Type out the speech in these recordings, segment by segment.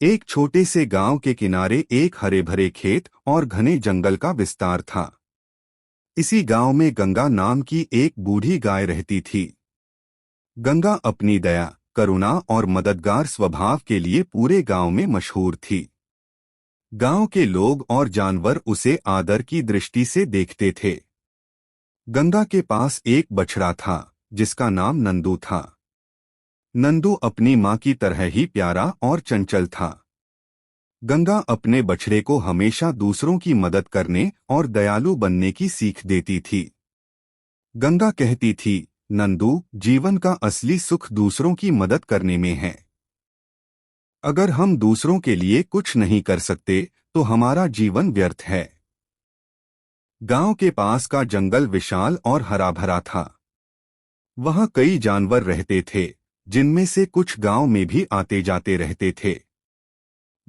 एक छोटे से गांव के किनारे एक हरे भरे खेत और घने जंगल का विस्तार था। इसी गांव में गंगा नाम की एक बूढ़ी गाय रहती थी। गंगा अपनी दया, करुणा और मददगार स्वभाव के लिए पूरे गांव में मशहूर थी। गांव के लोग और जानवर उसे आदर की दृष्टि से देखते थे। गंगा के पास एक बछड़ा था जिसका नाम नंदू था। नंदू अपनी मां की तरह ही प्यारा और चंचल था। गंगा अपने बछड़े को हमेशा दूसरों की मदद करने और दयालु बनने की सीख देती थी। गंगा कहती थी, नंदू, जीवन का असली सुख दूसरों की मदद करने में है। अगर हम दूसरों के लिए कुछ नहीं कर सकते तो हमारा जीवन व्यर्थ है। गांव के पास का जंगल विशाल और हरा भरा था। वहां कई जानवर रहते थे, जिनमें से कुछ गांव में भी आते जाते रहते थे।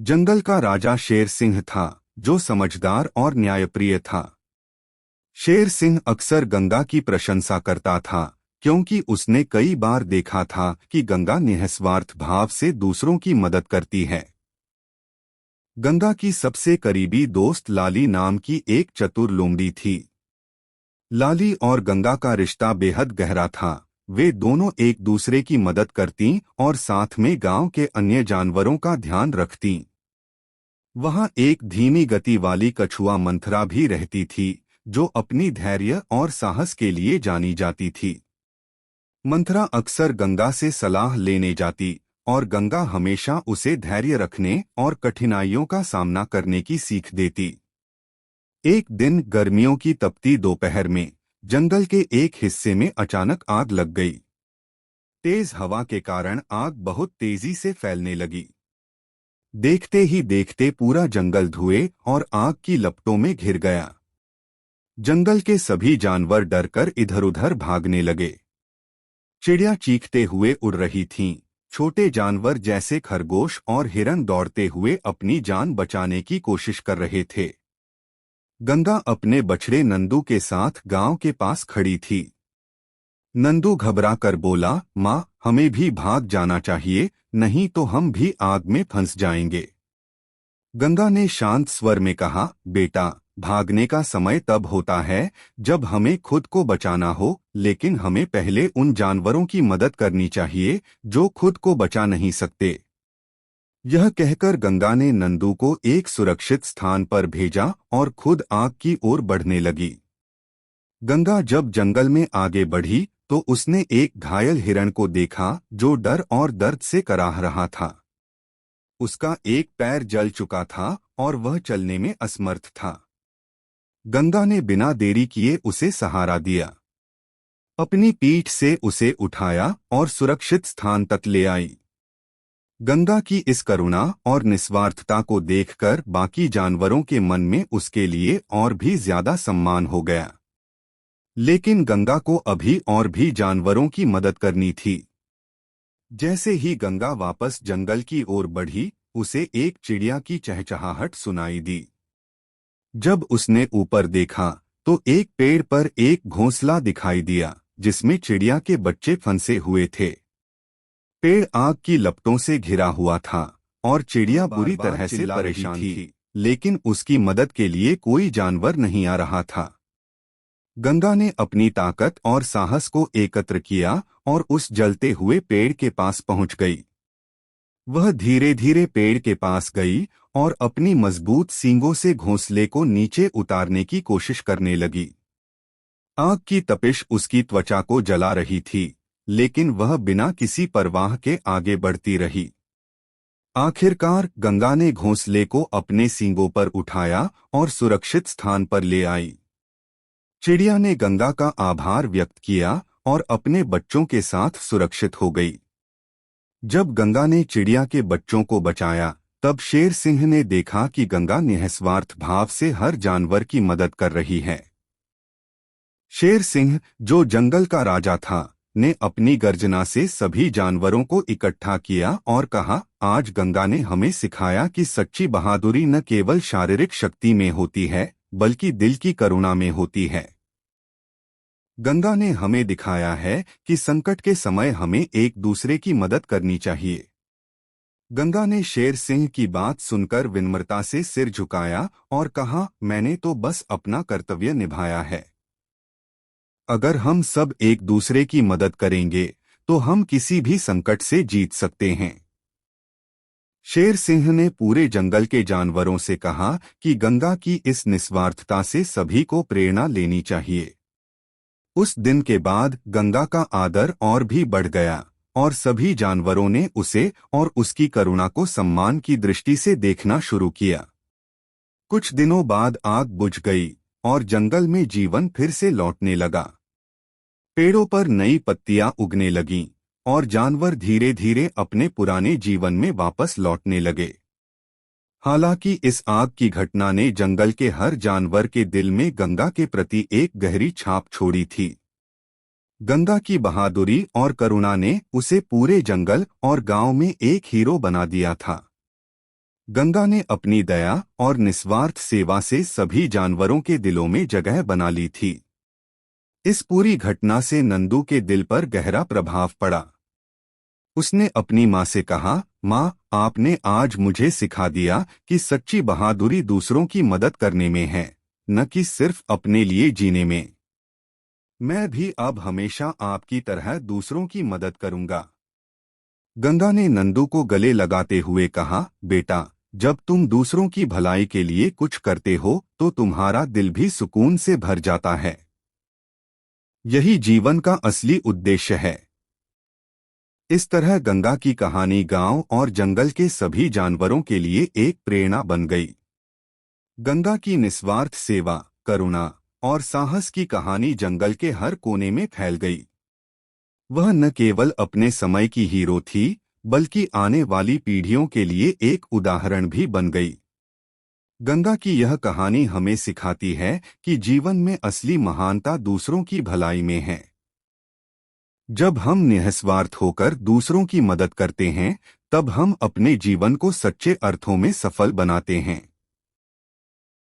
जंगल का राजा शेर सिंह था, जो समझदार और न्यायप्रिय था। शेर सिंह अक्सर गंगा की प्रशंसा करता था, क्योंकि उसने कई बार देखा था कि गंगा निस्वार्थ भाव से दूसरों की मदद करती है। गंगा की सबसे करीबी दोस्त लाली नाम की एक चतुर लोमड़ी थी। लाली और गंगा का रिश्ता बेहद गहरा था। वे दोनों एक दूसरे की मदद करती और साथ में गांव के अन्य जानवरों का ध्यान रखती। वहां एक धीमी गति वाली कछुआ मंथरा भी रहती थी, जो अपनी धैर्य और साहस के लिए जानी जाती थी। मंथरा अक्सर गंगा से सलाह लेने जाती और गंगा हमेशा उसे धैर्य रखने और कठिनाइयों का सामना करने की सीख देती। एक दिन गर्मियों की तपती दोपहर में जंगल के एक हिस्से में अचानक आग लग गई। तेज हवा के कारण आग बहुत तेजी से फैलने लगी। देखते ही देखते पूरा जंगल धुएं और आग की लपटों में घिर गया। जंगल के सभी जानवर डरकर इधर-उधर भागने लगे। चिड़िया चीखते हुए उड़ रही थीं। छोटे जानवर जैसे खरगोश और हिरन दौड़ते हुए अपनी जान बचाने की कोशिश कर रहे थे। गंगा अपने बछड़े नंदू के साथ गांव के पास खड़ी थी। नंदू घबराकर बोला, माँ, हमें भी भाग जाना चाहिए, नहीं तो हम भी आग में फंस जाएंगे। गंगा ने शांत स्वर में कहा, बेटा, भागने का समय तब होता है जब हमें खुद को बचाना हो, लेकिन हमें पहले उन जानवरों की मदद करनी चाहिए जो खुद को बचा नहीं सकते। यह कहकर गंगा ने नंदू को एक सुरक्षित स्थान पर भेजा और खुद आग की ओर बढ़ने लगी। गंगा जब जंगल में आगे बढ़ी तो उसने एक घायल हिरण को देखा जो डर और दर्द से कराह रहा था। उसका एक पैर जल चुका था और वह चलने में असमर्थ था। गंगा ने बिना देरी किए उसे सहारा दिया। अपनी पीठ से उसे उठाया और सुरक्षित स्थान तक ले आई। गंगा की इस करुणा और निस्वार्थता को देखकर बाकी जानवरों के मन में उसके लिए और भी ज्यादा सम्मान हो गया। लेकिन गंगा को अभी और भी जानवरों की मदद करनी थी। जैसे ही गंगा वापस जंगल की ओर बढ़ी, उसे एक चिड़िया की चहचहाहट सुनाई दी। जब उसने ऊपर देखा तो एक पेड़ पर एक घोंसला दिखाई दिया, जिसमें चिड़िया के बच्चे फंसे हुए थे। पेड़ आग की लपटों से घिरा हुआ था और चिड़िया बुरी तरह से परेशान थी, लेकिन उसकी मदद के लिए कोई जानवर नहीं आ रहा था। गंगा ने अपनी ताकत और साहस को एकत्र किया और उस जलते हुए पेड़ के पास पहुंच गई। वह धीरे धीरे पेड़ के पास गई और अपनी मजबूत सींगों से घोंसले को नीचे उतारने की कोशिश करने लगी। आग की तपिश उसकी त्वचा को जला रही थी, लेकिन वह बिना किसी परवाह के आगे बढ़ती रही। आखिरकार गंगा ने घोंसले को अपने सींगों पर उठाया और सुरक्षित स्थान पर ले आई। चिड़िया ने गंगा का आभार व्यक्त किया और अपने बच्चों के साथ सुरक्षित हो गई। जब गंगा ने चिड़िया के बच्चों को बचाया, तब शेर सिंह ने देखा कि गंगा निस्वार्थ भाव से हर जानवर की मदद कर रही है। शेर सिंह, जो जंगल का राजा था, ने अपनी गर्जना से सभी जानवरों को इकट्ठा किया और कहा, आज गंगा ने हमें सिखाया कि सच्ची बहादुरी न केवल शारीरिक शक्ति में होती है, बल्कि दिल की करुणा में होती है। गंगा ने हमें दिखाया है कि संकट के समय हमें एक दूसरे की मदद करनी चाहिए। गंगा ने शेर सिंह की बात सुनकर विनम्रता से सिर झुकाया और कहा, मैंने तो बस अपना कर्तव्य निभाया है। अगर हम सब एक दूसरे की मदद करेंगे तो हम किसी भी संकट से जीत सकते हैं। शेर सिंह ने पूरे जंगल के जानवरों से कहा कि गंगा की इस निस्वार्थता से सभी को प्रेरणा लेनी चाहिए। उस दिन के बाद गंगा का आदर और भी बढ़ गया और सभी जानवरों ने उसे और उसकी करुणा को सम्मान की दृष्टि से देखना शुरू किया। कुछ दिनों बाद आग बुझ गई और जंगल में जीवन फिर से लौटने लगा। पेड़ों पर नई पत्तियां उगने लगीं और जानवर धीरे धीरे अपने पुराने जीवन में वापस लौटने लगे। हालांकि इस आग की घटना ने जंगल के हर जानवर के दिल में गंगा के प्रति एक गहरी छाप छोड़ी थी। गंगा की बहादुरी और करुणा ने उसे पूरे जंगल और गांव में एक हीरो बना दिया था। गंगा ने अपनी दया और निस्वार्थ सेवा से सभी जानवरों के दिलों में जगह बना ली थी। इस पूरी घटना से नंदू के दिल पर गहरा प्रभाव पड़ा। उसने अपनी माँ से कहा, माँ, आपने आज मुझे सिखा दिया कि सच्ची बहादुरी दूसरों की मदद करने में है, न कि सिर्फ अपने लिए जीने में। मैं भी अब हमेशा आपकी तरह दूसरों की मदद करूंगा। गंगा ने नंदू को गले लगाते हुए कहा, बेटा, जब तुम दूसरों की भलाई के लिए कुछ करते हो तो तुम्हारा दिल भी सुकून से भर जाता है। यही जीवन का असली उद्देश्य है। इस तरह गंगा की कहानी गांव और जंगल के सभी जानवरों के लिए एक प्रेरणा बन गई। गंगा की निस्वार्थ सेवा, करुणा और साहस की कहानी जंगल के हर कोने में फैल गई। वह न केवल अपने समय की हीरो थी, बल्कि आने वाली पीढ़ियों के लिए एक उदाहरण भी बन गई। गंगा की यह कहानी हमें सिखाती है कि जीवन में असली महानता दूसरों की भलाई में है। जब हम निस्वार्थ होकर दूसरों की मदद करते हैं, तब हम अपने जीवन को सच्चे अर्थों में सफल बनाते हैं।